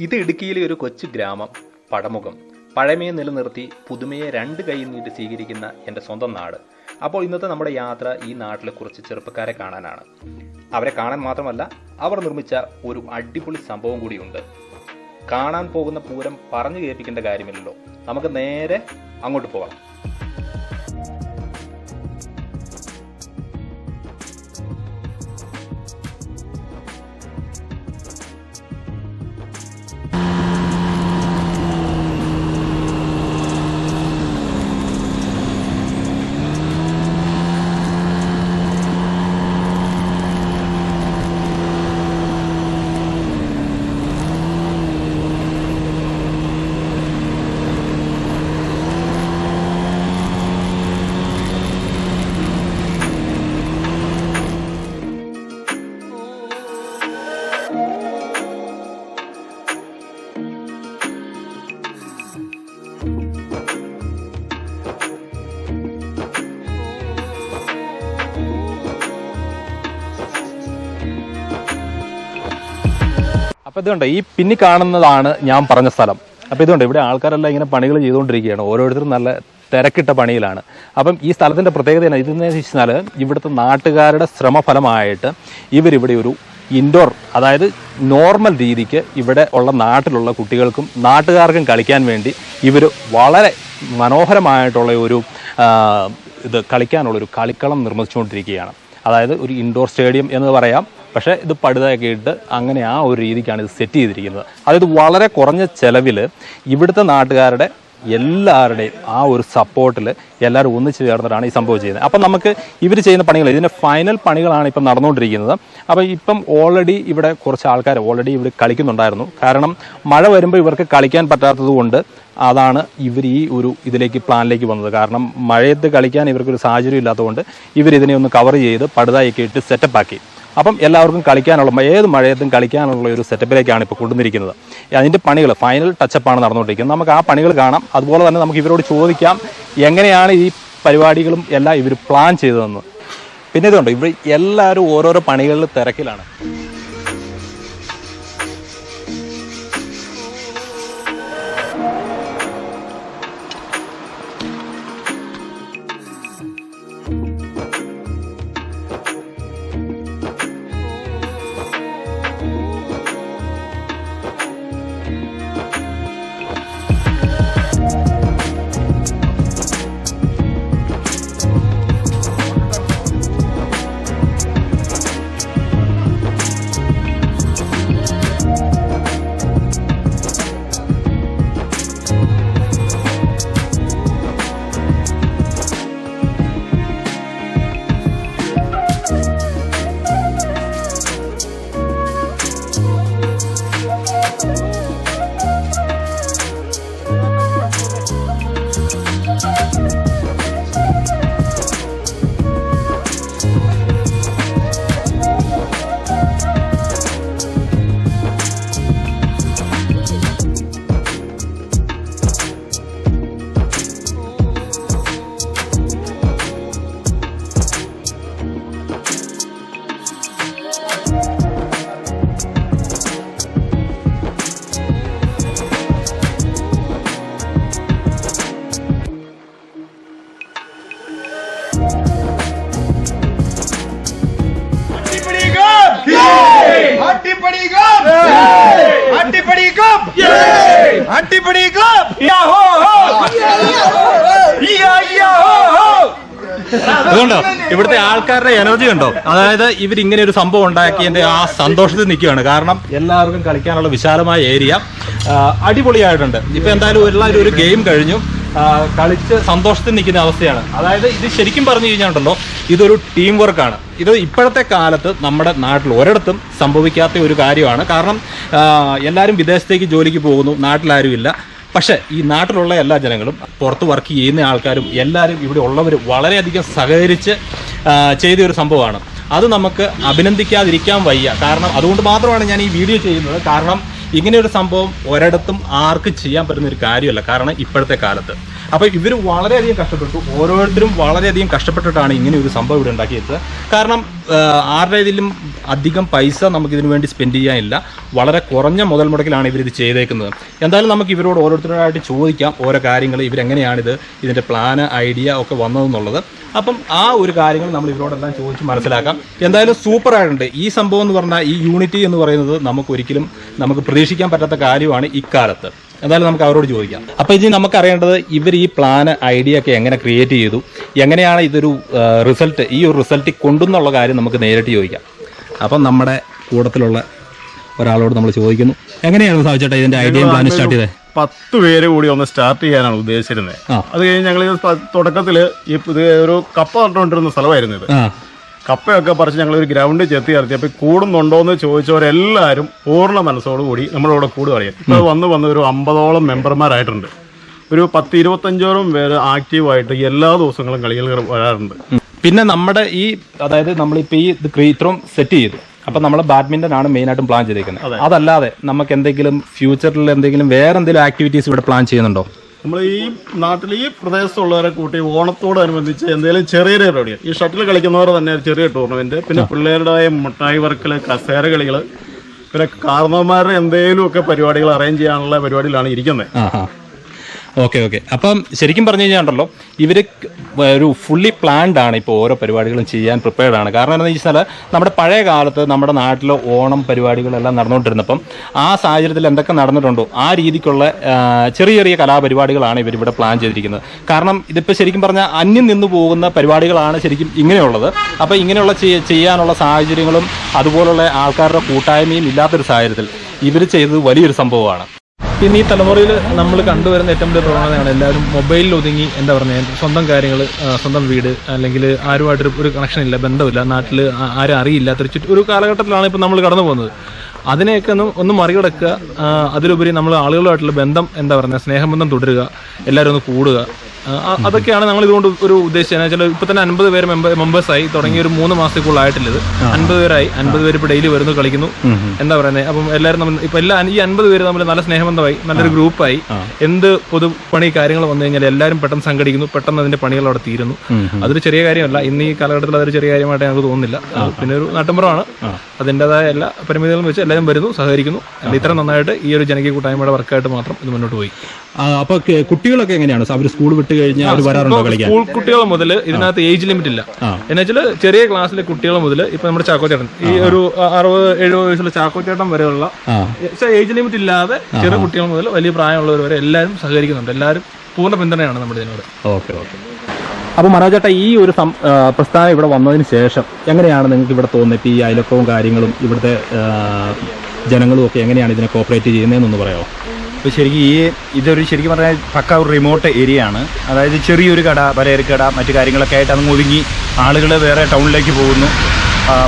ഇത് ഇടുക്കിയിലെ ഒരു കൊച്ചു ഗ്രാമം പടമുഖം. പഴമയെ നിലനിർത്തി പുതുമയെ രണ്ട് കൈ നീട്ടി സ്വീകരിക്കുന്ന എൻ്റെ സ്വന്തം നാട്. അപ്പോൾ ഇന്നത്തെ നമ്മുടെ യാത്ര ഈ നാട്ടിലെ കുറച്ച് ചെറുപ്പക്കാരെ കാണാനാണ്. അവരെ കാണാൻ മാത്രമല്ല, അവർ നിർമ്മിച്ച ഒരു അടിപൊളി സംഭവം കൂടിയുണ്ട്. കാണാൻ പോകുന്ന പൂരം പറഞ്ഞു കേൾപ്പിക്കേണ്ട കാര്യമില്ലല്ലോ, നമുക്ക് നേരെ അങ്ങോട്ട് പോകാം. അപ്പോൾ ഇതുകൊണ്ട് ഈ പിന്നി കാണുന്നതാണ് ഞാൻ പറഞ്ഞ സ്ഥലം. അപ്പോൾ ഇതുകൊണ്ട് ഇവിടെ ആൾക്കാരെല്ലാം ഇങ്ങനെ പണികൾ ചെയ്തുകൊണ്ടിരിക്കുകയാണ്. ഓരോരുത്തരും നല്ല തിരക്കിട്ട പണിയിലാണ്. അപ്പം ഈ സ്ഥലത്തിൻ്റെ പ്രത്യേകത ഇതെന്ന് വെച്ചാൽ ഇവിടുത്തെ നാട്ടുകാരുടെ ശ്രമഫലമായിട്ട് ഇവരിവിടെ ഒരു ഇൻഡോർ, അതായത് നോർമൽ രീതിക്ക് ഇവിടെ ഉള്ള നാട്ടിലുള്ള കുട്ടികൾക്കും നാട്ടുകാർക്കും കളിക്കാൻ വേണ്ടി ഇവർ വളരെ മനോഹരമായിട്ടുള്ള ഒരു കളിക്കാനുള്ളൊരു കളിക്കളം നിർമ്മിച്ചുകൊണ്ടിരിക്കുകയാണ്. അതായത് ഒരു ഇൻഡോർ സ്റ്റേഡിയം എന്ന് പറയാം. പക്ഷേ ഇത് പടുതയൊക്കെ ഇട്ട് അങ്ങനെ ആ ഒരു രീതിക്കാണ് ഇത് സെറ്റ് ചെയ്തിരിക്കുന്നത്. അതായത് വളരെ കുറഞ്ഞ ചിലവിൽ ഇവിടുത്തെ നാട്ടുകാരുടെ എല്ലാവരുടെയും ആ ഒരു സപ്പോർട്ടിൽ എല്ലാവരും ഒന്നിച്ച് ചേർന്നിട്ടാണ് ഈ സംഭവം ചെയ്യുന്നത്. അപ്പം നമുക്ക് ഇവർ ചെയ്യുന്ന പണികൾ, ഇതിൻ്റെ ഫൈനൽ പണികളാണ് ഇപ്പം നടന്നുകൊണ്ടിരിക്കുന്നത്. അപ്പോൾ ഇപ്പം ഓൾറെഡി ഇവിടെ കുറച്ച് ആൾക്കാർ ഓൾറെഡി ഇവിടെ കളിക്കുന്നുണ്ടായിരുന്നു. കാരണം മഴ വരുമ്പോൾ ഇവർക്ക് കളിക്കാൻ പറ്റാത്തത് കൊണ്ട് അതാണ് ഇവർ ഈ ഒരു പ്ലാനിലേക്ക് വന്നത്. കാരണം മഴയത്ത് കളിക്കാൻ ഇവർക്കൊരു സാഹചര്യം ഇല്ലാത്തതുകൊണ്ട് ഇവരിതിനെ ഒന്ന് കവർ ചെയ്ത് പടുതായൊക്കെ ഇട്ട് സെറ്റപ്പാക്കി. അപ്പം എല്ലാവർക്കും കളിക്കാനുള്ള, ഏത് മഴയത്തും കളിക്കാനുള്ള ഒരു സെറ്റപ്പിലേക്കാണ് ഇപ്പോൾ കൊണ്ടുവന്നിരിക്കുന്നത്. അതിൻ്റെ പണികൾ ഫൈനൽ ടച്ചപ്പാണ് നടന്നുകൊണ്ടിരിക്കുന്നത്. നമുക്ക് ആ പണികൾ കാണാം. അതുപോലെ തന്നെ നമുക്ക് ഇവരോട് ചോദിക്കാം എങ്ങനെയാണ് ഈ പരിപാടികളും എല്ലാം ഇവർ പ്ലാൻ ചെയ്തതെന്ന്. പിന്നെ ഇതുണ്ട്, ഇവിടെ എല്ലാവരും ഓരോരോ പണികളിൽ തിരക്കിലാണ്. attippadyclub attippadyclub yaho yaho. അതുകൊണ്ടോ ഇവിടുത്തെ ആൾക്കാരുടെ എനർജി കണ്ടോ? അതായത് ഇവരിങ്ങനെ ഒരു സംഭവം ഉണ്ടാക്കിയതിന്റെ ആ സന്തോഷത്തിൽ നിൽക്കുകയാണ്. കാരണം എല്ലാവർക്കും കളിക്കാനുള്ള വിശാലമായ ഏരിയ അടിപൊളിയായിട്ടുണ്ട്. ഇപ്പൊ എന്തായാലും എല്ലാവരും ഒരു ഗെയിം കഴിഞ്ഞു, കളിച്ച് സന്തോഷത്തിൽ നിൽക്കുന്ന അവസ്ഥയാണ്. അതായത് ഇത് ശരിക്കും പറഞ്ഞു കഴിഞ്ഞാൽ ഇതൊരു ടീം വർക്കാണ്. ഇത് ഇപ്പോഴത്തെ കാലത്ത് നമ്മുടെ നാട്ടിൽ ഒരിടത്തും സംഭവിക്കാത്ത ഒരു കാര്യമാണ്. കാരണം എല്ലാവരും വിദേശത്തേക്ക് ജോലിക്ക് പോകുന്നു, നാട്ടിലാരും ഇല്ല. പക്ഷേ ഈ നാട്ടിലുള്ള എല്ലാ ജനങ്ങളും, പുറത്ത് വർക്ക് ചെയ്യുന്ന ആൾക്കാരും എല്ലാവരും ഇവിടെ ഉള്ളവർ വളരെയധികം സഹകരിച്ച് ചെയ്തൊരു സംഭവമാണ്. അത് നമുക്ക് അഭിനന്ദിക്കാതിരിക്കാൻ വയ്യ. കാരണം അതുകൊണ്ട് മാത്രമാണ് ഞാൻ ഈ വീഡിയോ ചെയ്യുന്നത്. കാരണം ഇങ്ങനെയൊരു സംഭവം ഒരിടത്തും ആർക്കും ചെയ്യാൻ പറ്റുന്ന ഒരു കാര്യമല്ല. കാരണം ഇപ്പോഴത്തെ കാലത്ത് അപ്പോൾ ഇവർ വളരെയധികം കഷ്ടപ്പെട്ടു. ഓരോരുത്തരും വളരെയധികം കഷ്ടപ്പെട്ടിട്ടാണ് ഇങ്ങനെ ഒരു സംഭവം ഇവിടെ ഉണ്ടാക്കിയത്. കാരണം ആരുടെ ഇതിലും അധികം പൈസ നമുക്കിതിനു വേണ്ടി സ്പെൻഡ് ചെയ്യാനില്ല. വളരെ കുറഞ്ഞ മുതൽ മുടക്കിലാണ് ഇവരിത് ചെയ്തേക്കുന്നത്. എന്തായാലും നമുക്ക് ഇവരോട് ഓരോരുത്തരായിട്ട് ചോദിക്കാം ഓരോ കാര്യങ്ങൾ, ഇവരെങ്ങനെയാണിത്, ഇതിൻ്റെ പ്ലാന്, ഐഡിയ ഒക്കെ വന്നതെന്നുള്ളത്. അപ്പം ആ ഒരു കാര്യങ്ങൾ നമ്മൾ ഇവരോടെല്ലാം ചോദിച്ച് മനസ്സിലാക്കാം. എന്തായാലും സൂപ്പറായിട്ടുണ്ട് ഈ സംഭവം എന്ന് പറഞ്ഞാൽ. ഈ യൂണിറ്റി എന്ന് പറയുന്നത് നമുക്ക് പ്രതീക്ഷിക്കാൻ പറ്റാത്ത കാര്യമാണ് ഇക്കാലത്ത്. എന്തായാലും നമുക്ക് അവരോട് ചോദിക്കാം. അപ്പോൾ ഇനി നമുക്കറിയേണ്ടത് ഇവർ ഈ പ്ലാന്, ഐഡിയ ഒക്കെ എങ്ങനെ ക്രിയേറ്റ് ചെയ്തു, എങ്ങനെയാണ് ഇതൊരു റിസൾട്ട്, ഈ ഒരു റിസൾട്ട് കൊണ്ടുവന്നുള്ള കാര്യം നമുക്ക് നേരിട്ട് ചോദിക്കാം. അപ്പം നമ്മുടെ കൂട്ടത്തിലുള്ള ഒരാളോട് നമ്മൾ ചോദിക്കുന്നു, എങ്ങനെയാണ് സാധിച്ചേട്ടാ ഇതിൻ്റെ ഐഡിയയും പ്ലാനും സ്റ്റാർട്ട് ചെയ്തത്? 10 പേര് കൂടി ഒന്ന് സ്റ്റാർട്ട് ചെയ്യാനാണ് ഉദ്ദേശിച്ചിരുന്നത്. അത് കഴിഞ്ഞ് ഞങ്ങൾ തുടക്കത്തിൽ ഇത് ഒരു കപ്പ നട്ടുകൊണ്ടിരുന്ന സ്ഥലമായിരുന്നു ഇത്. കപ്പയൊക്കെ പറിച്ച് ഞങ്ങൾ ഒരു ഗ്രൗണ്ടിൽ ചെത്തി ഇറത്തി. അപ്പോൾ കൂടുന്നുണ്ടോ എന്ന് ചോദിച്ചവരെല്ലാവരും പൂർണ്ണ മനസ്സോടുകൂടി നമ്മളോട് കൂടു പറയാം. ഇപ്പോൾ വന്ന് ഒരു 50ഓളം മെമ്പർമാരായിട്ടുണ്ട്. ഒരു 10-25ഓളം പേര് ആക്റ്റീവായിട്ട് എല്ലാ ദിവസങ്ങളും കളികൾ വരാറുണ്ട്. പിന്നെ നമ്മുടെ അതായത് നമ്മളിപ്പോൾ ഇത്രയും സെറ്റ് ചെയ്തു. അപ്പം നമ്മൾ ബാഡ്മിൻ്റൺ ആണ് മെയിനായിട്ടും പ്ലാൻ ചെയ്തേക്കുന്നത്. അതല്ലാതെ നമുക്ക് എന്തെങ്കിലും ഫ്യൂച്ചറിൽ വേറെ എന്തെങ്കിലും ആക്ടിവിറ്റീസ് ഇവിടെ പ്ലാൻ ചെയ്യുന്നുണ്ടോ? നമ്മൾ ഈ നാട്ടിൽ ഈ പ്രദേശത്തുള്ളവരെ കൂട്ടി ഓണത്തോടനുബന്ധിച്ച് എന്തെങ്കിലും ചെറിയ പരിപാടി, ഈ ഷട്ടിൽ കളിക്കുന്നവർ തന്നെ ചെറിയ ടൂർണമെന്റ്, പിന്നെ പിള്ളേരുടെ മുട്ടായി വർക്കൽ, കസേര കളികൾ, പിന്നെ കാരണവന്മാരുടെ എന്തെങ്കിലുമൊക്കെ പരിപാടികൾ അറേഞ്ച് ചെയ്യാനുള്ള പരിപാടിയിലാണ് ഇരിക്കുന്നത്. ഓക്കെ. അപ്പം ശരിക്കും പറഞ്ഞു കഴിഞ്ഞാൽ ഇവർ ഒരു ഫുള്ളി പ്ലാൻഡ് ആണ് ഇപ്പോൾ ഓരോ പരിപാടികളും ചെയ്യാൻ പ്രിപ്പയർഡ് ആണ്. കാരണം എന്താണെന്ന് വെച്ചാൽ നമ്മുടെ പഴയ കാലത്ത് നമ്മുടെ നാട്ടിലെ ഓണം പരിപാടികളെല്ലാം നടന്നുകൊണ്ടിരുന്നപ്പം ആ സാഹചര്യത്തിൽ എന്തൊക്കെ നടന്നിട്ടുണ്ടോ ആ രീതിക്കുള്ള ചെറിയ ചെറിയ കലാപരിപാടികളാണ് ഇവരിവിടെ പ്ലാൻ ചെയ്തിരിക്കുന്നത്. കാരണം ഇതിപ്പോൾ ശരിക്കും പറഞ്ഞാൽ അന്യം നിന്ന് പോകുന്ന പരിപാടികളാണ് ശരിക്കും ഇങ്ങനെയുള്ളത്. അപ്പോൾ ഇങ്ങനെയുള്ള ചെയ്യാനുള്ള സാഹചര്യങ്ങളും അതുപോലുള്ള ആൾക്കാരുടെ കൂട്ടായ്മയും ഇല്ലാത്തൊരു സാഹചര്യത്തിൽ ഇവർ ചെയ്തത് വലിയൊരു സംഭവമാണ്. പിന്നെ ഈ തലമുറയിൽ നമ്മൾ കണ്ടുവരുന്ന ഏറ്റവും വലിയ പ്രവണതയാണ് എല്ലാവരും മൊബൈലിൽ ഒതുങ്ങി, എന്താ പറയുക, സ്വന്തം കാര്യങ്ങൾ, സ്വന്തം വീട്, അല്ലെങ്കിൽ ആരുമായിട്ടൊരു കണക്ഷൻ ഇല്ല, ബന്ധമില്ല, നാട്ടിൽ ആരും അറിയില്ലാത്തൊരു ഒരു കാലഘട്ടത്തിലാണ് ഇപ്പോൾ നമ്മൾ കടന്നു പോകുന്നത്. അതിനെയൊക്കെ ഒന്ന് മറികടക്കുക. അതിലുപരി നമ്മൾ ആളുകളുമായിട്ടുള്ള ബന്ധം, എന്താ പറയുക, സ്നേഹബന്ധം തുടരുക, എല്ലാവരും ഒന്ന് കൂടുക. അതൊക്കെയാണ് ഞങ്ങൾ ഇതുകൊണ്ട് ഒരു ഉദ്ദേശിച്ചത്. വെച്ചാൽ ഇപ്പൊ തന്നെ 50 പേര് മെമ്പേഴ്സായി തുടങ്ങി. ഒരു 3 മാസത്തേക്കുള്ളായിട്ടില്ല ഇത്. 50 പേരായി. 50 പേര് ഇപ്പൊ ഡെയിലി വരുന്നു, കളിക്കുന്നു. എന്താ പറയുന്നത്, അപ്പം എല്ലാവരും നമ്മൾ ഇപ്പൊ ഈ 50 പേര് തമ്മിൽ നല്ല സ്നേഹബന്ധമായി, നല്ലൊരു ഗ്രൂപ്പായി. എന്ത് പൊതുപണി കാര്യങ്ങൾ വന്നു കഴിഞ്ഞാൽ എല്ലാവരും പെട്ടെന്ന് സംഘടിക്കുന്നു, പെട്ടെന്ന് അതിന്റെ പണികൾ അവിടെ തീരുന്നു. അതൊരു ചെറിയ കാര്യമല്ല. ഇന്ന് ഈ കാലഘട്ടത്തിൽ അതൊരു ചെറിയ കാര്യമായിട്ട് ഞങ്ങൾക്ക് തോന്നുന്നില്ല. പിന്നെ ഒരു നാട്ടുമ്പുറമാണ്, അതിൻ്റെതായ എല്ലാ പരിമിതികളും വെച്ച് എല്ലാവരും വരുന്നു, സഹകരിക്കുന്നു. ഇത്ര നന്നായിട്ട് ഈ ഒരു ജനകീയ കൂട്ടായ്മയുടെ വർക്കായിട്ട് മാത്രം ഇത് മുന്നോട്ട് പോയി. അപ്പൊ കുട്ടികളൊക്കെ എങ്ങനെയാണ് അവർ സ്കൂൾ വിട്ട് കഴിഞ്ഞാൽ അവർ വരാറുണ്ടോ കളിക്കാൻ? സ്കൂൾ കുട്ടികൾ മുതൽ ഇതിനകത്ത് ഏജ് ലിമിറ്റ് ഇല്ല. എന്നുവെച്ചാൽ ചെറിയ ക്ലാസ്സിലെ കുട്ടികൾ മുതൽ ഇപ്പൊ നമ്മുടെ ചാക്കോച്ചേട്ടൻ, ഈ ഒരു 60-70 വയസ്സുള്ള ചാക്കോച്ചേട്ടൻ വരെയുള്ള ഏജ് ലിമിറ്റ് ഇല്ലാതെ ചെറിയ കുട്ടികൾ മുതൽ വലിയ പ്രായമുള്ളവർ വരെ എല്ലാവരും സഹകരിക്കുന്നുണ്ട്. എല്ലാവരും പൂർണ്ണ പിന്തുണയാണ് നമ്മുടെ ഇതിനോട്. ഓക്കെ. അപ്പോൾ മനോജേട്ടാ, ഈ ഒരു പ്രസ്ഥാനം ഇവിടെ വന്നതിന് ശേഷം എങ്ങനെയാണ് നിങ്ങൾക്ക് ഇവിടെ തോന്നിയിട്ട് ഈ അയലക്കവും കാര്യങ്ങളും ഇവിടുത്തെ ജനങ്ങളും ഒക്കെ എങ്ങനെയാണ് ഇതിനെ കോപ്പറേറ്റ് ചെയ്യുന്നതെന്നൊന്ന് പറയാമോ? ഇപ്പോൾ ശരിക്കും ശരിക്കും പറഞ്ഞാൽ പക്ക ഒരു റിമോട്ട് ഏരിയ ആണ്. അതായത് ചെറിയൊരു കട, പലചരക്കട, മറ്റു കാര്യങ്ങളൊക്കെ ആയിട്ട് അങ്ങ് ഒതുങ്ങി ആളുകൾ വേറെ ടൗണിലേക്ക് പോകുന്നു.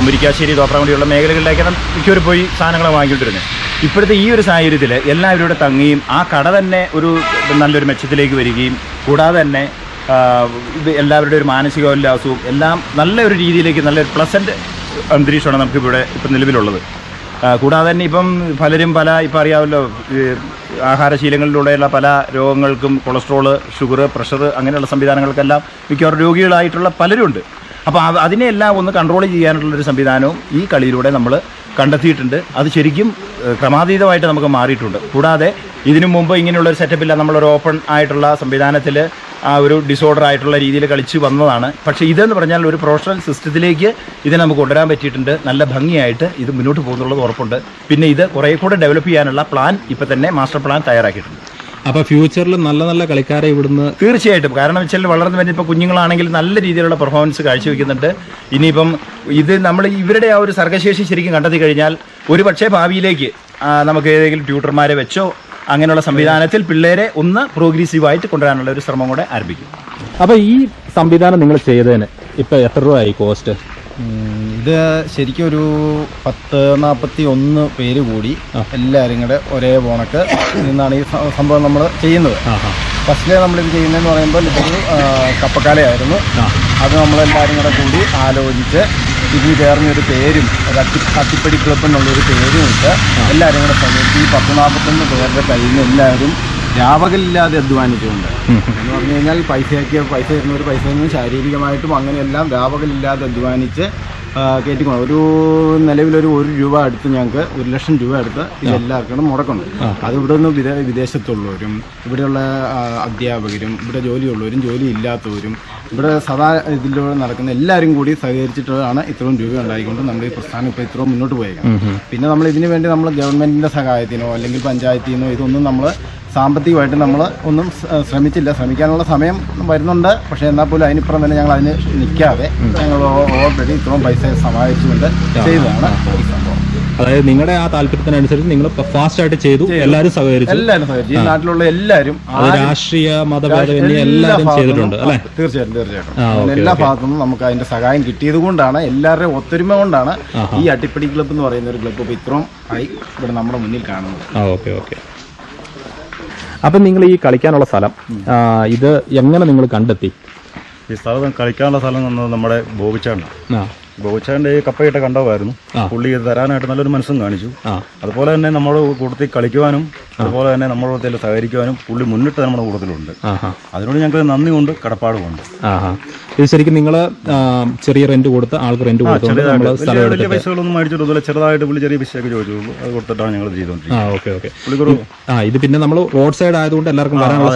മുരിക്കാശ്ശേരി, തോപ്രാങ്കുടിയുള്ള മേഖലകളിലേക്കാണ് മിക്കവരും പോയി സാധനങ്ങൾ വാങ്ങിക്കൊണ്ടിരുന്നത്. ഇപ്പോഴത്തെ ഈ ഒരു സാഹചര്യത്തിൽ എല്ലാവരും ഇവിടെ തങ്ങുകയും ആ കട തന്നെ ഒരു നല്ലൊരു മെച്ചത്തിലേക്ക് വരികയും കൂടാതെ തന്നെ എല്ലാവരുടെ ഒരു മാനസികോല്ലാസവും എല്ലാം നല്ലൊരു രീതിയിലേക്ക് നല്ലൊരു പ്ലസൻറ്റ് അന്തരീക്ഷമാണ് നമുക്കിവിടെ ഇപ്പം നിലവിലുള്ളത്. കൂടാതെ തന്നെ ഇപ്പം പലരും ഇപ്പം അറിയാമല്ലോ, ആഹാരശീലങ്ങളിലൂടെയുള്ള പല രോഗങ്ങൾക്കും, കൊളസ്ട്രോള്, ഷുഗർ, പ്രഷർ, അങ്ങനെയുള്ള സംവിധാനങ്ങൾക്കെല്ലാം മിക്കവാറും രോഗികളായിട്ടുള്ള പലരും ഉണ്ട്. അപ്പോൾ അതിനെല്ലാം ഒന്ന് കൺട്രോൾ ചെയ്യാനുള്ളൊരു സംവിധാനവും ഈ കളിയിലൂടെ നമ്മൾ കണ്ടെത്തിയിട്ടുണ്ട്. അത് ശരിക്കും ക്രമാതീതമായിട്ട് നമുക്ക് മാറിയിട്ടുണ്ട്. കൂടാതെ ഇതിനു മുമ്പ് ഇങ്ങനെയുള്ളൊരു സെറ്റപ്പില്ല. നമ്മളൊരു ഓപ്പൺ ആയിട്ടുള്ള സംവിധാനത്തിൽ ആ ഒരു ഡിസോർഡർ ആയിട്ടുള്ള രീതിയിൽ കളിച്ച് വന്നതാണ്. പക്ഷേ ഇതെന്ന് പറഞ്ഞാൽ ഒരു പ്രൊഫഷണൽ സിസ്റ്റത്തിലേക്ക് ഇതിനെ നമുക്ക് കൊണ്ടുവരാൻ പറ്റിയിട്ടുണ്ട്. നല്ല ഭംഗിയായിട്ട് ഇത് മുന്നോട്ട് പോകുന്നുള്ളത് ഉറപ്പുണ്ട്. പിന്നെ ഇത് കുറേ കൂടെ ഡെവലപ്പ് ചെയ്യാനുള്ള പ്ലാൻ ഇപ്പം തന്നെ മാസ്റ്റർ പ്ലാൻ തയ്യാറാക്കിയിട്ടുണ്ട്. അപ്പോൾ ഫ്യൂച്ചറിൽ നല്ല നല്ല കളിക്കാരെ ഇവിടുന്ന് തീർച്ചയായിട്ടും, കാരണം വെച്ചാൽ വളർന്നു വരുന്ന ഇപ്പോൾ കുഞ്ഞുങ്ങളാണെങ്കിൽ നല്ല രീതിയിലുള്ള പെർഫോമൻസ് കാഴ്ചവെക്കുന്നുണ്ട്. ഇനിയിപ്പം ഇത് നമ്മൾ ഇവരുടെ ആ ഒരു സർഗശേഷി ശരിക്കും കണ്ടെത്തി കഴിഞ്ഞാൽ ഒരു പക്ഷേ ഭാവിയിലേക്ക് നമുക്ക് ഏതെങ്കിലും ട്യൂട്ടർമാരെ വെച്ചോ അങ്ങനെയുള്ള സംവിധാനത്തിൽ പിള്ളേരെ ഒന്ന് പ്രോഗ്രസീവായിട്ട് കൊണ്ടുവരാനുള്ള ഒരു ശ്രമം കൂടെ ആരംഭിക്കും. അപ്പോൾ ഈ സംവിധാനം നിങ്ങൾ ചെയ്തതിന് ഇപ്പോൾ എത്ര രൂപയായി കോസ്റ്റ്? ഇത് ശരിക്കും ഒരു 10-41 പേര് കൂടി എല്ലാവരും കൂടെ ഒരേ പോണക്ക് നിന്നാണ് ഈ സംഭവം നമ്മൾ ചെയ്യുന്നത്. ഫസ്റ്റിലെ നമ്മളിത് ചെയ്യുന്നതെന്ന് പറയുമ്പോൾ ഇതൊരു കപ്പക്കാലയായിരുന്നു. അത് നമ്മളെല്ലാവരും കൂടെ കൂടി ആലോചിച്ച് ഇതിന് ചേർന്നൊരു പേരും അട്ടിപ്പടി ക്ലബ് എന്നുള്ളൊരു പേരും ഇട്ട് എല്ലാവരും കൂടെ സഹകരിച്ച് ഈ 10-41 പേരുടെ കയ്യിൽ നിന്ന് എല്ലാവരും രാപകലില്ലാതെ അധ്വാനിച്ചുകൊണ്ട് എന്ന് പറഞ്ഞു കഴിഞ്ഞാൽ പൈസ തരുന്നവർ പൈസ തരുന്നു, ശാരീരികമായിട്ടും അങ്ങനെയെല്ലാം രാപകലില്ലാതെ അധ്വാനിച്ച് കയറ്റിക്കൊണ്ട് ഒരു നിലവിലൊരു 1 രൂപ അടുത്ത് ഞങ്ങൾക്ക് 1 ലക്ഷം രൂപ അടുത്ത് ഇതെല്ലാവർക്കും മുടക്കുന്നുണ്ട്. അത് ഇവിടെ നിന്ന് വിദേശത്തുള്ളവരും ഇവിടെയുള്ള അധ്യാപകരും ഇവിടെ ജോലിയുള്ളവരും ജോലി ഇല്ലാത്തവരും ഇവിടെ സദാ ഇതിലൂടെ നടക്കുന്ന എല്ലാവരും കൂടി സഹകരിച്ചിട്ടാണ് ഇത്രയും രൂപ ഉണ്ടായിക്കൊണ്ട് നമ്മുടെ ഈ പ്രസ്ഥാനം ഇപ്പോൾ ഇത്രയും മുന്നോട്ട് പോയേക്കുന്നത്. പിന്നെ നമ്മൾ ഇതിനു വേണ്ടി നമ്മൾ ഗവൺമെൻറ്റിൻ്റെ സഹായത്തിനോ അല്ലെങ്കിൽ പഞ്ചായത്തിൽ നിന്നോ ഇതൊന്നും നമ്മൾ സാമ്പത്തികമായിട്ട് നമ്മൾ ഒന്നും ശ്രമിക്കാനുള്ള സമയം വരുന്നുണ്ട്. പക്ഷേ എന്നാൽ പോലും അതിനിപ്പുറം തന്നെ ഞങ്ങൾ അതിന് നിൽക്കാതെ ഞങ്ങൾ ഓൾറെഡി ഇത്രയും പൈസ സമാഹരിച്ചുകൊണ്ട് ചെയ്തതാണ് ഈ സംഭവം. അതായത് നിങ്ങളുടെ ആ താല്പര്യത്തിനനുസരിച്ച് നിങ്ങൾ ഫാസ്റ്റ് ആയിട്ട് ചെയ്തു, എല്ലാവരും സഹകരിച്ചു. ഈ നാട്ടിലുള്ള എല്ലാവരും രാഷ്ട്രീയ മതഭേദമന്യേ എല്ലാവരും ചെയ്തിട്ടുണ്ട് അല്ലേ? തീർച്ചയായിട്ടും എല്ലാ ഭാഗത്തു നിന്നും നമുക്ക് അതിന്റെ സഹായം കിട്ടിയത് കൊണ്ടാണ്, എല്ലാവരുടെയും ഒത്തൊരുമ കൊണ്ടാണ് ഈ അട്ടിപ്പടി ക്ലബ്ബ് എന്ന് പറയുന്ന ഒരു ക്ലബ്ബ് ഇപ്പോൾ ഇത്രയും ആയി ഇവിടെ നമ്മുടെ മുന്നിൽ കാണുന്നത്. ഓക്കെ. അപ്പം നിങ്ങൾ ഈ കളിക്കാനുള്ള സ്ഥലം ഇത് എങ്ങനെ നിങ്ങൾ കണ്ടെത്തി? ഈ സ്ഥലം കളിക്കാനുള്ള സ്ഥലം നമ്മുടെ ബോബിച്ചാറിന്റെ ഈ കപ്പയിട്ട കണ്ടവായിരുന്നു. പുള്ളി ഇത് തരാനായിട്ട് നല്ലൊരു മനസ്സും കാണിച്ചു. അതുപോലെ തന്നെ നമ്മുടെ കൂട്ടത്തിൽ കളിക്കുവാനും അതുപോലെ തന്നെ നമ്മുടെ കൂട്ടത്തിൽ സഹകരിക്കുവാനും പുള്ളി മുന്നിട്ട് നമ്മുടെ കൂട്ടത്തിലുണ്ട്. അതിനോട് ഞങ്ങൾക്ക് നന്ദി കൊണ്ട് കടപ്പാടുമുണ്ട്. ഇത് ശരിക്കും നിങ്ങൾ ചെറിയ റെന്റ് കൊടുത്ത് ആൾക്ക് റെന്റ് കൊടുത്തു വലിയ പൈസകളൊന്നും മേടിച്ചിട്ടില്ല, ചെറുതായിട്ട് പുള്ളി ചെറിയ പൈസയൊക്കെ ചോദിച്ചുള്ളൂ, അത് കൊടുത്തിട്ടാണ് ഞങ്ങൾ ചെയ്തോണ്ടിരിക്കുന്നത്. ഇത് പിന്നെ നമ്മൾ റോഡ് സൈഡ് ആയതുകൊണ്ട് എല്ലാവർക്കും വരാനുള്ള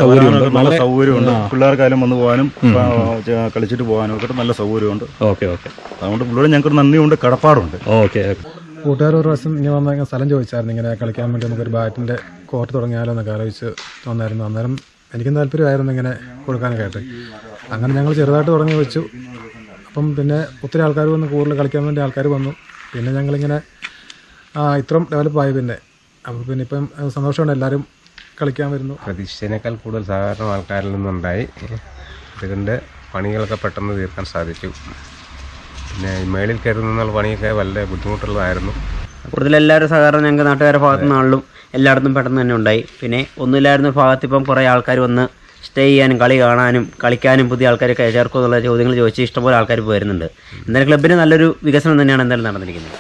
നല്ല സൗകര്യമുണ്ട്. പിള്ളേർക്കായാലും വന്ന് പോകാനും കളിച്ചിട്ട് പോകാനും ഒക്കെ നല്ല സൗകര്യമുണ്ട്. അതുകൊണ്ട് പുള്ളിയോട് ഞങ്ങൾക്ക് നന്ദിയുണ്ട്, കടപ്പാടുണ്ട്. കൂട്ടുകാർ ഒരു പ്രാവശ്യം ഇങ്ങനെ വന്ന സ്ഥലം ചോദിച്ചായിരുന്നു, ഇങ്ങനെ കളിക്കാൻ വേണ്ടി നമുക്കൊരു ബാറ്റിൻ്റെ കോർട്ട് തുടങ്ങിയാലോ എന്നൊക്കെ ആലോചിച്ച് വന്നായിരുന്നു. അന്നേരം എനിക്കും താല്പര്യമായിരുന്നു ഇങ്ങനെ കൊടുക്കാനൊക്കെ ആയിട്ട്. അങ്ങനെ ഞങ്ങൾ ചെറുതായിട്ട് തുടങ്ങി വെച്ചു. അപ്പം പിന്നെ ഒത്തിരി ആൾക്കാർ വന്ന് കൂടുതൽ കളിക്കാൻ വേണ്ടി ആൾക്കാർ വന്നു. പിന്നെ ഞങ്ങളിങ്ങനെ ഇത്രയും ഡെവലപ്പായി. അപ്പോൾ പിന്നെ ഇപ്പം സന്തോഷമുണ്ട്, എല്ലാവരും കളിക്കാൻ വരുന്നു. പ്രതീക്ഷിച്ചതിനേക്കാൾ കൂടുതൽ സഹകരണം ആൾക്കാരിൽ നിന്നുണ്ടായി. അതുകൊണ്ട് പണികളൊക്കെ പെട്ടെന്ന് തീർക്കാൻ സാധിച്ചു. പിന്നെ മേളിൽ കയറി നിന്നുള്ള പണിയൊക്കെ വളരെ ബുദ്ധിമുട്ടുള്ളതായിരുന്നു. കൂടുതൽ എല്ലാവരും സഹകരണം ഞങ്ങൾക്ക് നാട്ടുകാരുടെ ഭാഗത്തു നിന്നാണെങ്കിലും എല്ലായിടത്തും പെട്ടെന്ന് തന്നെ ഉണ്ടായി. പിന്നെ ഒന്നുമില്ലായിരുന്ന ഭാഗത്ത് ഇപ്പം കുറേ ആൾക്കാർ വന്ന് സ്റ്റേ ചെയ്യാനും കളി കാണാനും കളിക്കാനും പുതിയ ആൾക്കാരൊക്കെ ചേർക്കും എന്നുള്ള ചോദ്യങ്ങൾ ചോദിച്ച് ഇഷ്ടംപോലെ ആൾക്കാർ വരുന്നുണ്ട്. എന്തായാലും ക്ലബ്ബിന് നല്ലൊരു വികസനം തന്നെയാണ് എന്തായാലും നടന്നിരിക്കുന്നത്.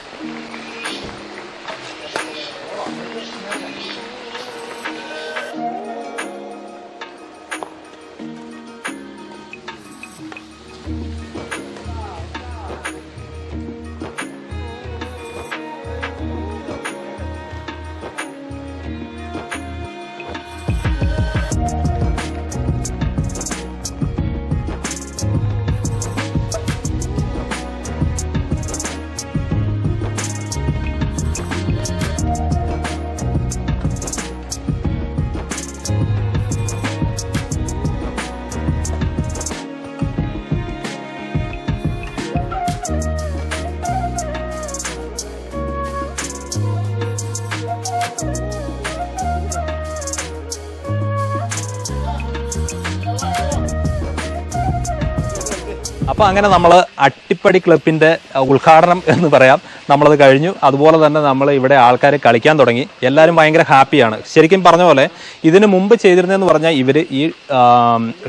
അപ്പോൾ അങ്ങനെ നമ്മൾ അട്ടിപ്പടി ക്ലബിൻ്റെ ഉദ്ഘാടനം എന്ന് പറയാം, നമ്മളത് കഴിഞ്ഞു. അതുപോലെ തന്നെ നമ്മൾ ഇവിടെ ആൾക്കാർ കളിക്കാൻ തുടങ്ങി. എല്ലാവരും ഭയങ്കര ഹാപ്പിയാണ്. ശരിക്കും പറഞ്ഞ പോലെ ഇതിന് മുമ്പ് ചെയ്തിരുന്നതെന്ന് പറഞ്ഞാൽ ഇവർ ഈ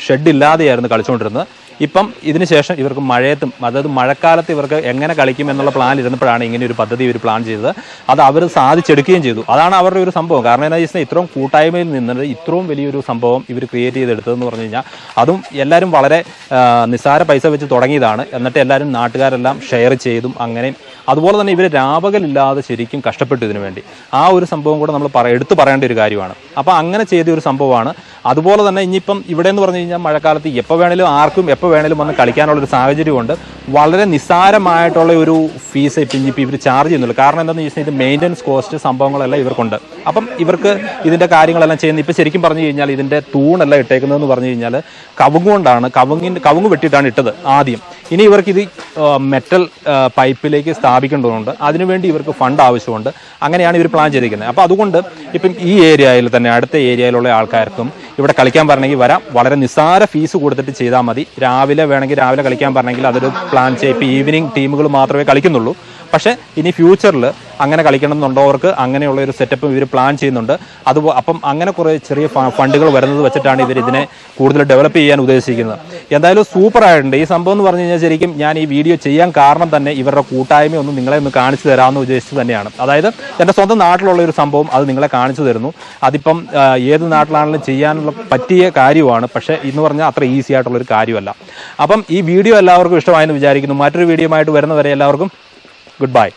ഷെഡില്ലാതെയായിരുന്നു കളിച്ചുകൊണ്ടിരുന്നത്. ഇപ്പം ഇതിന് ശേഷം ഇവർക്ക് മഴയത്തും, അതായത് മഴക്കാലത്ത് ഇവർക്ക് എങ്ങനെ കളിക്കും എന്നുള്ള പ്ലാൻ ഇരുന്നപ്പോഴാണ് ഇങ്ങനെ ഒരു പദ്ധതി ഇവർ പ്ലാൻ ചെയ്തത്. അത് അവർ സാധിച്ചെടുക്കുകയും ചെയ്തു. അതാണ് അവരുടെ ഒരു സംഭവം. കാരണം എന്താ വെച്ചാൽ ഇത്രയും കൂട്ടായ്മയിൽ നിന്നത് ഇത്രയും വലിയൊരു സംഭവം ഇവർ ക്രിയേറ്റ് ചെയ്തെടുത്തതെന്ന് പറഞ്ഞു കഴിഞ്ഞാൽ, അതും എല്ലാവരും വളരെ നിസ്സാര പൈസ വെച്ച് തുടങ്ങിയതാണ്. എന്നിട്ട് എല്ലാവരും നാട്ടുകാരെല്ലാം ഷെയർ ചെയ്തും അങ്ങനെ. അതുപോലെ തന്നെ ഇവർ രാപകലില്ലാതെ ശരിക്കും കഷ്ടപ്പെട്ടു ഇതിനു വേണ്ടി. ആ ഒരു സംഭവം കൂടെ നമ്മൾ എടുത്തു പറയേണ്ട ഒരു കാര്യമാണ്. അപ്പോൾ അങ്ങനെ ചെയ്ത ഒരു സംഭവമാണ്. അതുപോലെ തന്നെ ഇനിയിപ്പം ഇവിടെ എന്ന് പറഞ്ഞു കഴിഞ്ഞാൽ മഴക്കാലത്ത് എപ്പോൾ വേണേലും ആർക്കും എപ്പോൾ വേണേലും വന്ന് കളിക്കാനുള്ളൊരു സാഹചര്യമുണ്ട്. വളരെ നിസ്സാരമായിട്ടുള്ള ഒരു ഫീസ് ഇപ്പം ഇവർ ചാർജ് ചെയ്യുന്നുള്ളൂ. കാരണം എന്താണെന്ന് വെച്ചാൽ ഇത് മെയിൻ്റനൻസ് കോസ്റ്റ് സംഭവങ്ങളെല്ലാം ഇവർക്കുണ്ട്. അപ്പം ഇവർക്ക് ഇതിൻ്റെ കാര്യങ്ങളെല്ലാം ചെയ്യുന്നത് ഇപ്പം ശരിക്കും പറഞ്ഞു കഴിഞ്ഞാൽ ഇതിൻ്റെ തൂണെല്ലാം ഇട്ടേക്കുന്നതെന്ന് പറഞ്ഞു കഴിഞ്ഞാൽ കവുങ്ങ് കൊണ്ടാണ്. കവുങ്ങ് വെട്ടിയിട്ടാണ് ഇട്ടത് ആദ്യം. ഇനി ഇവർക്ക് ഇത് മെറ്റൽ പൈപ്പിലേക്ക് സ്ഥാപിക്കേണ്ടതുണ്ട്. അതിനുവേണ്ടി ഇവർക്ക് ഫണ്ട് ആവശ്യമുണ്ട്. അങ്ങനെയാണ് ഇവർ പ്ലാൻ ചെയ്തിരിക്കുന്നത്. അപ്പോൾ അതുകൊണ്ട് ഇപ്പം ഈ ഏരിയയിൽ തന്നെ അടുത്ത ഏരിയയിലുള്ള ആൾക്കാർക്കും ഇവിടെ കളിക്കാൻ പറഞ്ഞെങ്കിൽ വരാം. വളരെ നിസ്സാര ഫീസ് കൊടുത്തിട്ട് ചെയ്താൽ മതി. രാവിലെ വേണമെങ്കിൽ രാവിലെ കളിക്കാൻ പറഞ്ഞെങ്കിൽ അതൊരു പ്ലാൻ ചെയ്യും. ഇപ്പോൾ ഈവനിങ് ടീമുകൾ മാത്രമേ കളിക്കുന്നുള്ളൂ. പക്ഷേ ഇനി ഫ്യൂച്ചറിൽ അങ്ങനെ കളിക്കണമെന്നുള്ളവർക്ക് അങ്ങനെയുള്ള ഒരു സെറ്റപ്പ് ഇവർ പ്ലാൻ ചെയ്യുന്നുണ്ട്. അപ്പം അങ്ങനെ കുറേ ചെറിയ ഫണ്ടുകൾ വരുന്നത് വെച്ചിട്ടാണ് ഇതിനെ കൂടുതൽ ഡെവലപ്പ് ചെയ്യാൻ ഉദ്ദേശിക്കുന്നത്. എന്തായാലും സൂപ്പറായിട്ടുണ്ട് ഈ സംഭവം എന്ന് പറഞ്ഞു കഴിഞ്ഞാൽ. ശരിക്കും ഞാൻ ഈ വീഡിയോ ചെയ്യാൻ കാരണം തന്നെ ഇവരുടെ കൂട്ടായ്മ ഒന്ന് നിങ്ങളെ ഒന്ന് കാണിച്ചു തരാമെന്ന് ഉദ്ദേശിച്ച് തന്നെയാണ്. അതായത് എൻ്റെ സ്വന്തം നാട്ടിലുള്ള ഒരു സംഭവം അത് നിങ്ങളെ കാണിച്ചു തരുന്നു. അതിപ്പം ഏത് നാട്ടിലാണെങ്കിലും ചെയ്യാനുള്ള പറ്റിയ കാര്യമാണ്. പക്ഷേ ഇന്ന് പറഞ്ഞാൽ അത്ര ഈസി ആയിട്ടുള്ളൊരു കാര്യമല്ല. അപ്പം ഈ വീഡിയോ എല്ലാവർക്കും ഇഷ്ടമായെന്ന് വിചാരിക്കുന്നു. മറ്റൊരു വീഡിയോ ആയിട്ട് വരുന്നവരെ എല്ലാവർക്കും ഗുഡ് ബൈ.